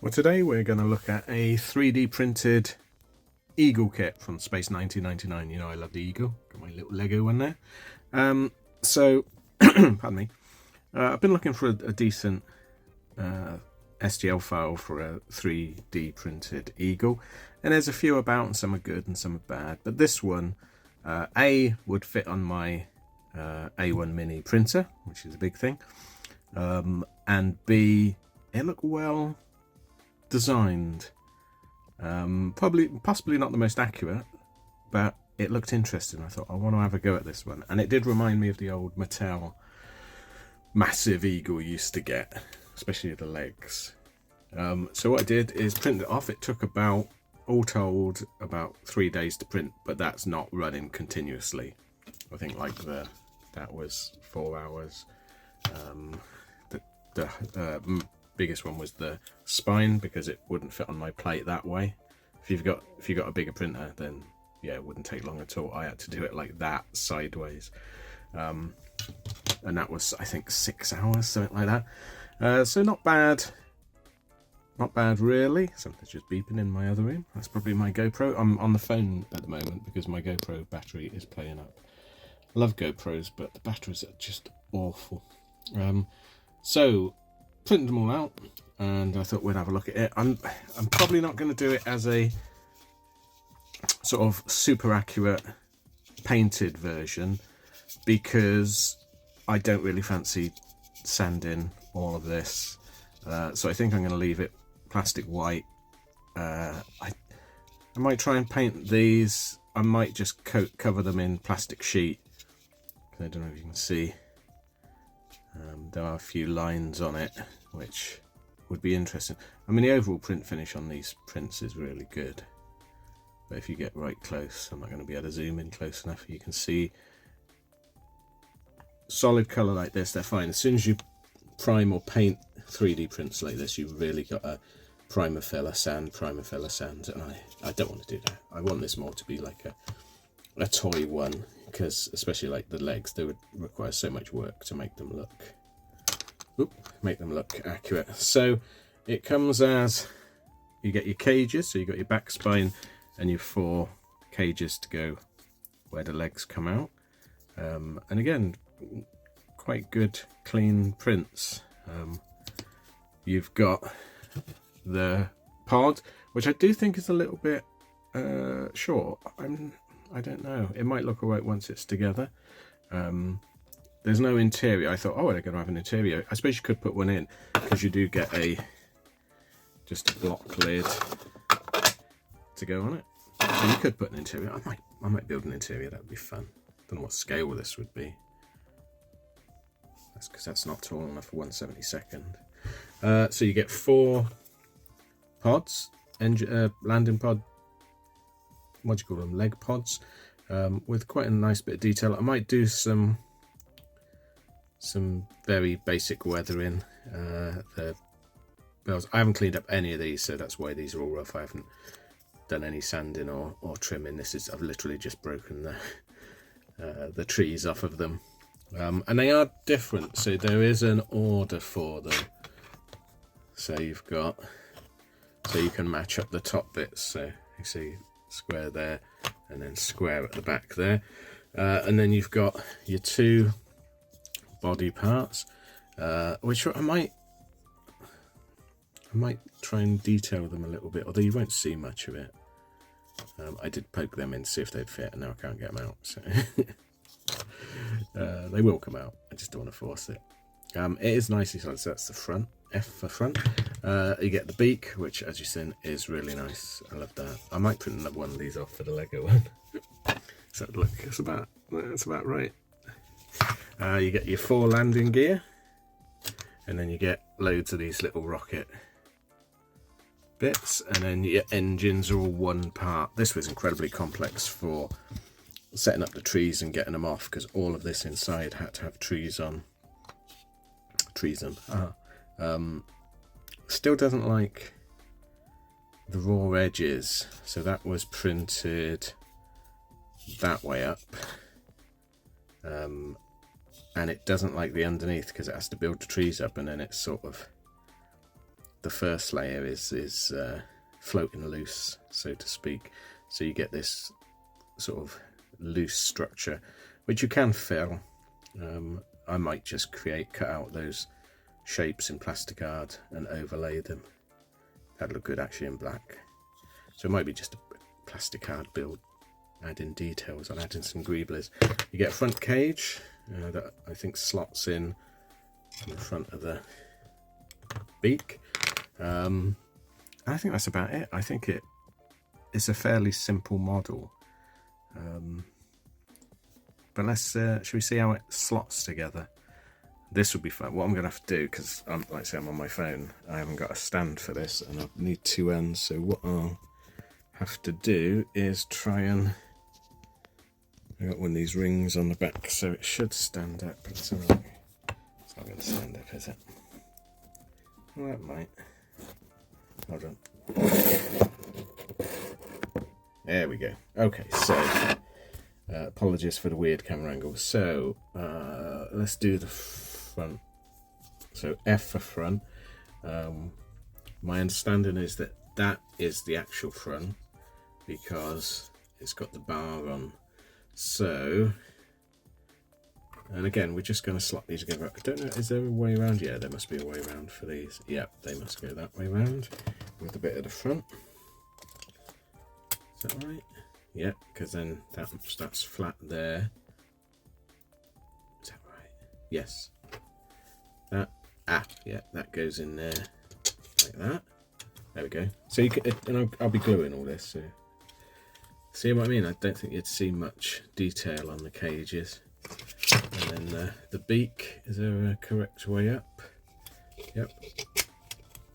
Well, today we're going to look at a 3D printed eagle kit from Space 1999. You know I love the eagle. Got my little Lego one there. Pardon me. I've been looking for a decent STL file for a 3D printed eagle, and there's a few about, and some are good and some are bad. But this one, A, would fit on my A1 mini printer, which is a big thing, and B, it looked well designed. Possibly not the most accurate, but it looked interesting. I thought I want to have a go at this one, and it did remind me of the old Mattel massive eagle you used to get, especially the legs. So what I did is print it off. It took about, all told, about 3 days to print, but that's not running continuously. I think that was 4 hours. The biggest one was the spine, because it wouldn't fit on my plate that way. If you've got a bigger printer, then yeah, it wouldn't take long at all. I had to do it like that, sideways, and that was, I think, 6 hours, something like that. So not bad really. Something's just beeping in my other room. That's probably my GoPro. I'm on the phone at the moment because my GoPro battery is playing up. I love GoPros, but the batteries are just awful. So printed them all out, and I thought we'd have a look at it. I'm probably not going to do it as a sort of super accurate painted version, because I don't really fancy sanding all of this. So I think I'm going to leave it plastic white. I might try and paint these. I might just cover them in plastic sheet. I don't know if you can see. There are a few lines on it, which would be interesting. I mean, the overall print finish on these prints is really good. But if you get right close, I'm not going to be able to zoom in close enough. You can see solid colour like this, they're fine. As soon as you prime or paint 3D prints like this, you've really got a primer filler sand, and I don't want to do that. I want this more to be like a toy one, because especially like the legs, they would require so much work to make them look accurate. So it comes as, you get your cages, so you've got your back spine and your 4 cages to go where the legs come out, and again, quite good clean prints. You've got the pod, which I do think is a little bit short. I don't know, it might look alright once it's together. There's no interior. I thought, oh, they're going to have an interior. I suppose you could put one in, because you do get just a block lid to go on it. So you could put an interior. I might build an interior. That would be fun. Don't know what scale this would be. That's because that's not tall enough for 1/72. So you get 4 pods, landing pod. What do you call them? Leg pods, with quite a nice bit of detail. I might do some very basic weathering. The bells, I haven't cleaned up any of these, so that's why these are all rough. I haven't done any sanding or trimming. I've literally just broken the trees off of them, and they are different, so there is an order for them. So you can match up the top bits. So you see square there, and then square at the back there, and then you've got your 2 body parts, which I might try and detail them a little bit, although you won't see much of it. I did poke them in to see if they'd fit, and now I can't get them out, so they will come out. I just don't want to force it. It is nicely sized, so that's the front, F for front. You get the beak, which, as you've seen, is really nice. I love that. I might print one of these off for the Lego one. So look, that's about right. You get your 4 landing gear, and then you get loads of these little rocket bits, and then your engines are all one part. This was incredibly complex for setting up the trees and getting them off, because all of this inside had to have trees on. Still doesn't like the raw edges, so that was printed that way up, and it doesn't like the underneath, because it has to build the trees up, and then it's sort of the first layer is floating loose, so to speak. So you get this sort of loose structure, which you can fill. I might just cut out those shapes in plastic art and overlay them. That'd look good actually in black. So it might be just a plastic art build, add in details. I'll add in some greeblies. You get a front cage that I think slots in the front of the beak. I think that's about it. I think it's a fairly simple model. But let's should we see how it slots together? This would be fun. What I'm going to have to do, because like I say, I'm on my phone, I haven't got a stand for this, and I need two ends. So what I'll have to do is try and, I got one of these rings on the back, so it should stand up. It's not going to stand up, is it? Well, that might. Hold on. There we go. Okay, so apologies for the weird camera angle. So let's do the front. So F for front. My understanding is that is the actual front because it's got the bar on. So, and again, we're just going to slot these together. I don't know, is there a way around? Yeah, there must be a way around for these. Yep, they must go that way around with a bit at the front. Is that right? Yep, because then that's flat there. Is that right? Yes. Yeah, that goes in there like that. There we go. So you can, and I'll be gluing all this. So see what I mean? I don't think you'd see much detail on the cages. And then the beak, is there a correct way up? Yep.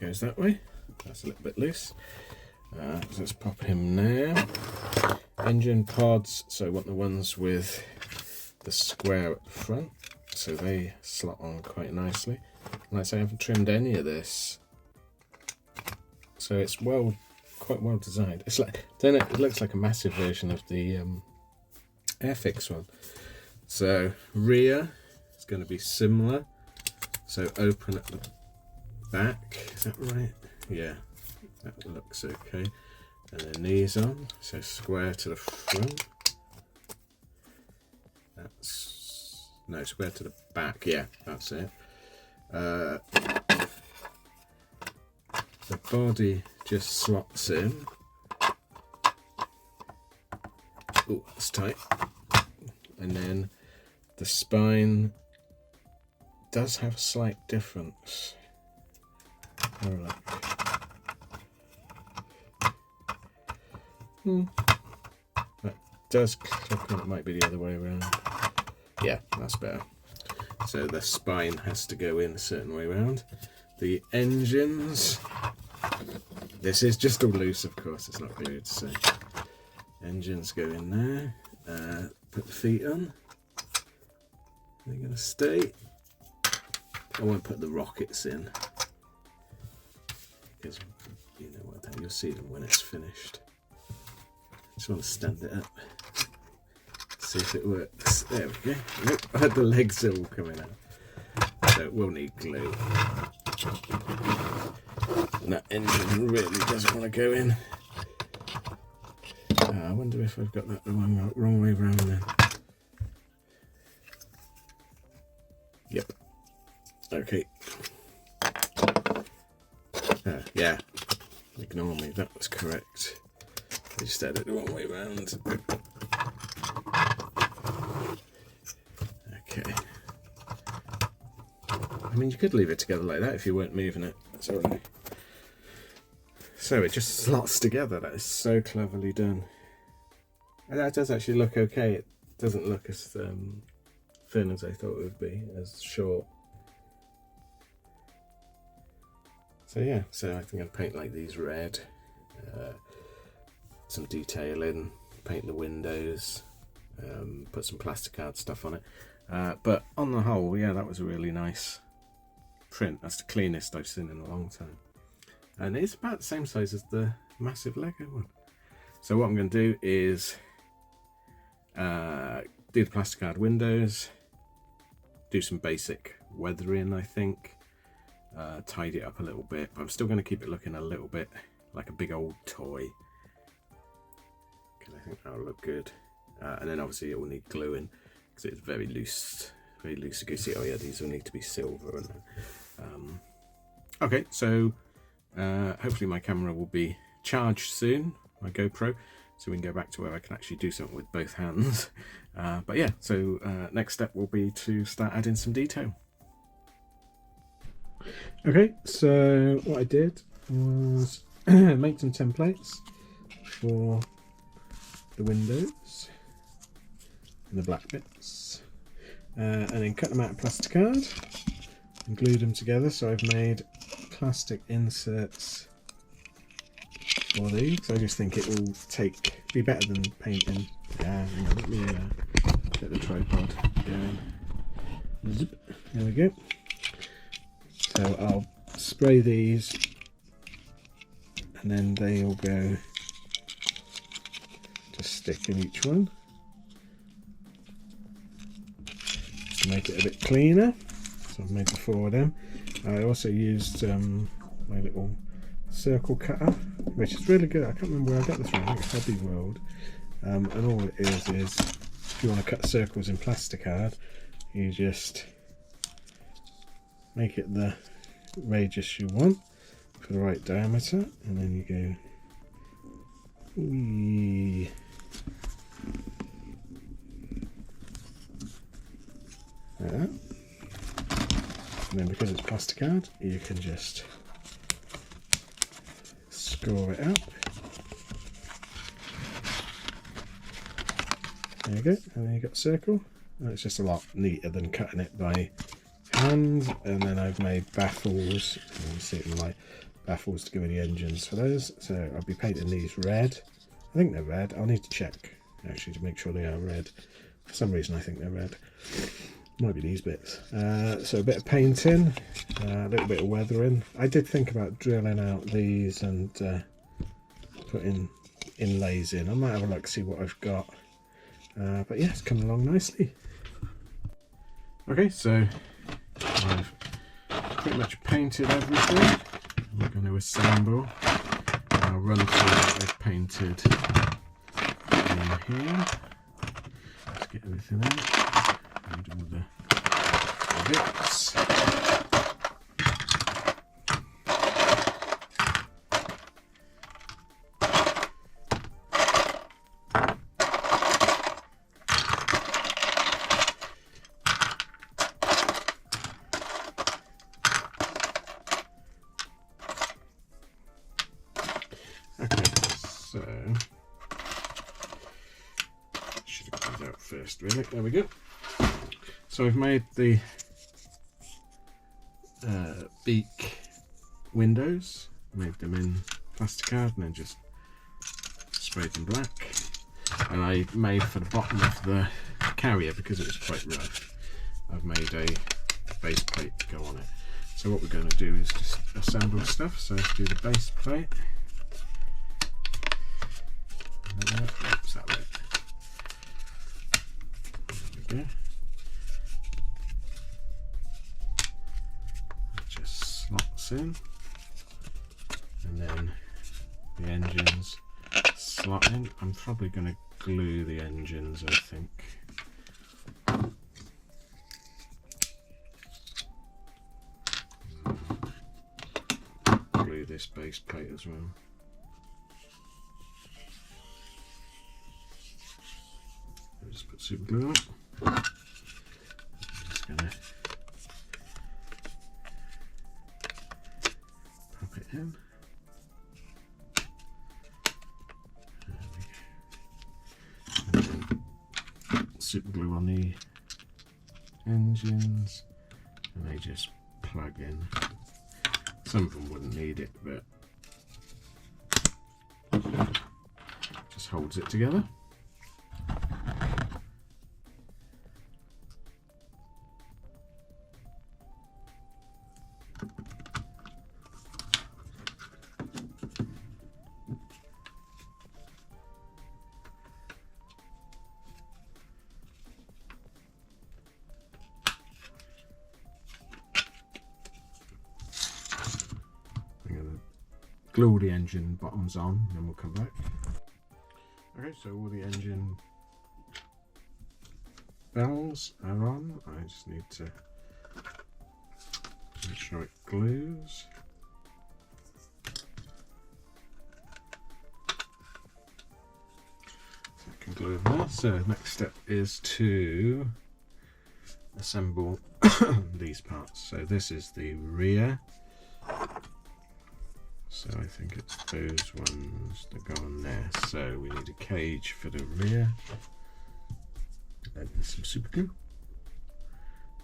Goes that way. That's a little bit loose. So let's pop him now. Engine pods, so I want the ones with the square at the front, so they slot on quite nicely. Like I say, I haven't trimmed any of this, so it's quite well designed. It's like, then it looks like a massive version of the Airfix one. So rear is going to be similar. So open at the back. Is that right? Yeah, that looks okay. And then these on, so square to the front. No, square to the back. Yeah, that's it. The body just slots in. Oh, that's tight. And then the spine does have a slight difference. Oh, look. That does click on, it might be the other way around. Yeah, that's better. So the spine has to go in a certain way around. The engines, this is just all loose, of course, it's not glued, so engines go in there. Put the feet on. They're going to stay. I won't put the rockets in because you know what, you'll see them when it's finished. Just want to stand it up, see if it works. There we go. Look, I had the legs all coming out, so it will need glue. And that engine really doesn't want to go in. I wonder if I've got that the wrong way around then. Yep. Okay. Yeah. Ignore me. That was correct. I just had it the wrong way around. Okay. I mean, you could leave it together like that if you weren't moving it. That's alright. So it just slots together. That is so cleverly done. And that does actually look okay. It doesn't look as thin as I thought it would be, as short. So yeah, so I think I'll paint like these red. Some detail in, paint the windows, put some plastic art stuff on it. But on the whole, yeah, that was a really nice print. That's the cleanest I've seen in a long time. And it's about the same size as the massive Lego one. So what I'm going to do is do the plastic art windows, do some basic weathering, I think, tidy it up a little bit, but I'm still going to keep it looking a little bit like a big old toy, because I think that'll look good. And then obviously it will need gluing because it's very loose goosey. Oh yeah, these will need to be silver. And okay, so hopefully my camera will be charged soon, my GoPro, so we can go back to where I can actually do something with both hands. But yeah, so next step will be to start adding some detail. Okay, so what I did was make some templates for the windows and the black bits, and then cut them out of plastic card and glued them together. So I've made plastic inserts for these. I just think it will be better than painting. Let me get the tripod going. Zip. There we go. So I'll spray these, and then they will go to stick in each one, just to make it a bit cleaner. So I've made the 4 of them. I also used my little circle cutter, which is really good. I can't remember where I got this from. I think it's Hobby World. And all it is if you want to cut circles in plasticard, you just make it the radius you want for the right diameter, and then you go wee. Like that. And then because it's plasticard, you can just score it out. There you go, and then you got a circle. And it's just a lot neater than cutting it by hand. And then I've made baffles. You see it in light, baffles to go in the engines for those. So I'll be painting these red. I think they're red. I'll need to check actually to make sure they are red. For some reason I think they're red. Might be these bits. So a bit of painting, a little bit of weathering. I did think about drilling out these and putting inlays in. I might have a look, see what I've got. But yeah, it's coming along nicely. Okay, so I've pretty much painted everything. We're going to assemble. I'll run through what I've painted in here. Let's get everything out. And all the bits. First, really. There we go. So I've made the beak windows, made them in plasticard and then just sprayed them black. And I made for the bottom of the carrier, because it was quite rough, I've made a base plate to go on it. So what we're going to do is just assemble stuff. So let's do the base plate. Oops, that way. There. It just slots in, and then the engines slot in. I'm probably going to glue the engines, I think. Glue this base plate as well. I'll just put super glue on it. I'm just going to pop it in. There we go. Super glue on the engines, and they just plug in. Some of them wouldn't need it, but just holds it together. glue all the engine bottoms on, and then we'll come back. Okay, so all the engine bells are on. I just need to make sure it glues. So I can glue them there. So next step is to assemble these parts. So this is the rear. So I think it's those ones that go on there. So we need a cage for the rear. And some super glue.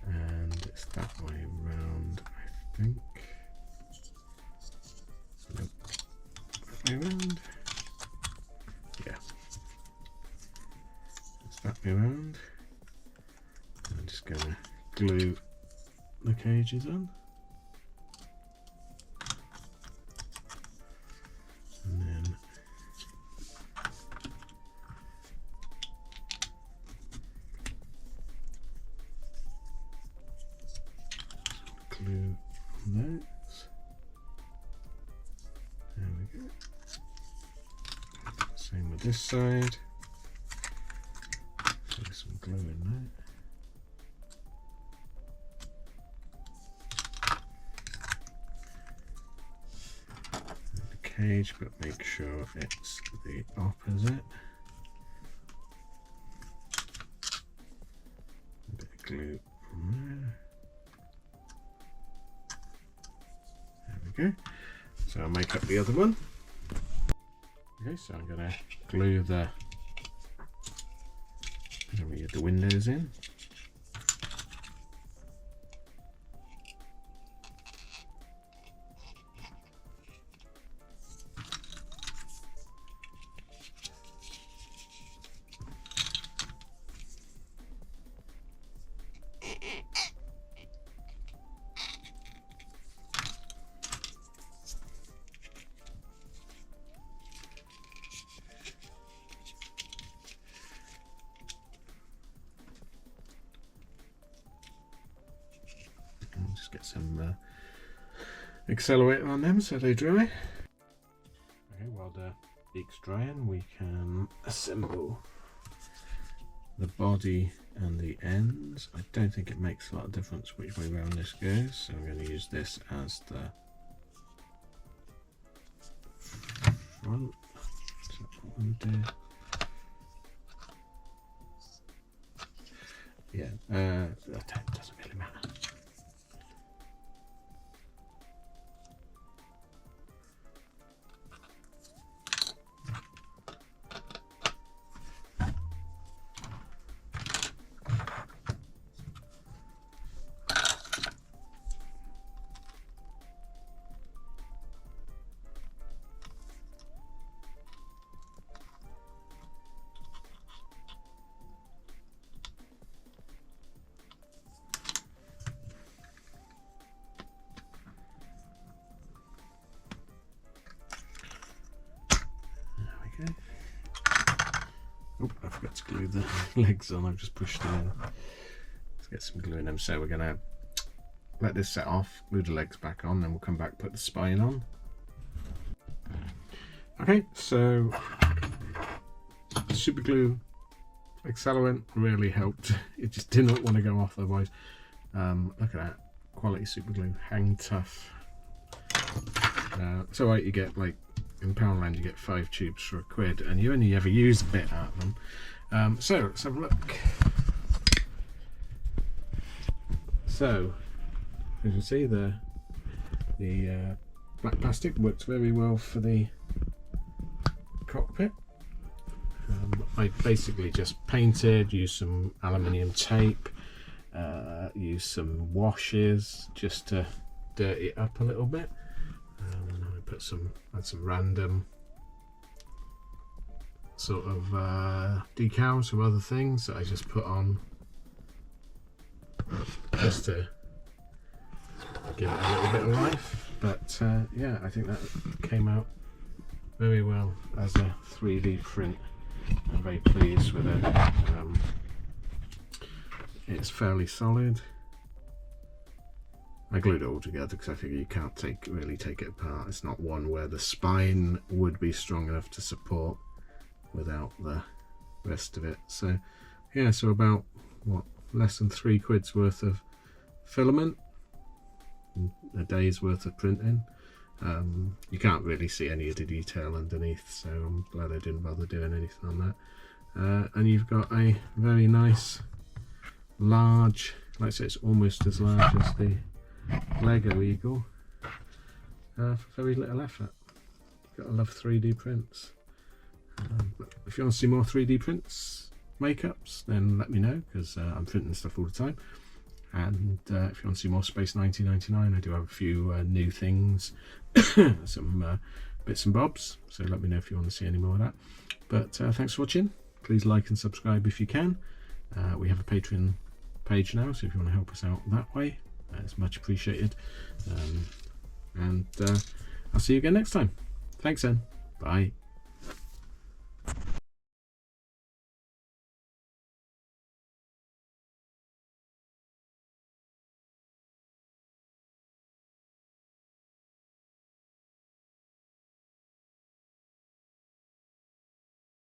And it's that way round, I think. Nope. That way round. Yeah. It's that way round. I'm just gonna glue the cages on. And then glue on those. There we go. Same with this side. Put some glue in there. Cage, but make sure it's the opposite. A bit of glue on there. There we go. So I'll make up the other one. Okay, so I'm going to glue the windows in. Just get some accelerator on them so they dry. Okay, while the beak's drying, we can assemble the body and the ends. I don't think it makes a lot of difference which way around this goes, so I'm going to use this as the front. So what I'm going to do. Yeah, that doesn't really matter. Oh, I forgot to glue the legs on, I've just pushed them in. Let's get some glue in them. So we're going to let this set off, glue the legs back on, then we'll come back, put the spine on. Okay, so super glue accelerant really helped. It just did not want to go off otherwise. Look at that, quality super glue, hang tough. It's alright, you get like in Poundland you get 5 tubes for £1, and you only ever use a bit out of them. So let's have a look. So as you can see, the black plastic works very well for the cockpit. I basically just painted, used some aluminium tape, used some washes just to dirty it up a little bit. And I put had some random sort of decals or other things that I just put on just to give it a little bit of life. But yeah, I think that came out very well as a 3D print. I'm very pleased with it. It's fairly solid. I glued it all together because I figure you can't really take it apart. It's not one where the spine would be strong enough to support without the rest of it. So yeah, so about what, less than £3 worth of filament, a day's worth of printing. You can't really see any of the detail underneath, so I'm glad I didn't bother doing anything on that. And you've got a very nice large, like I say, it's almost as large as the Lego Eagle, for very little effort. You've got to love 3D prints. If you want to see more 3D prints, makeups, then let me know, because I'm printing stuff all the time. And if you want to see more Space 1999, I do have a few new things, some bits and bobs, so let me know if you want to see any more of that. But thanks for watching. Please like and subscribe if you can. We have a Patreon page now, so if you want to help us out that way, it's much appreciated. And I'll see you again next time. Thanks then. Bye.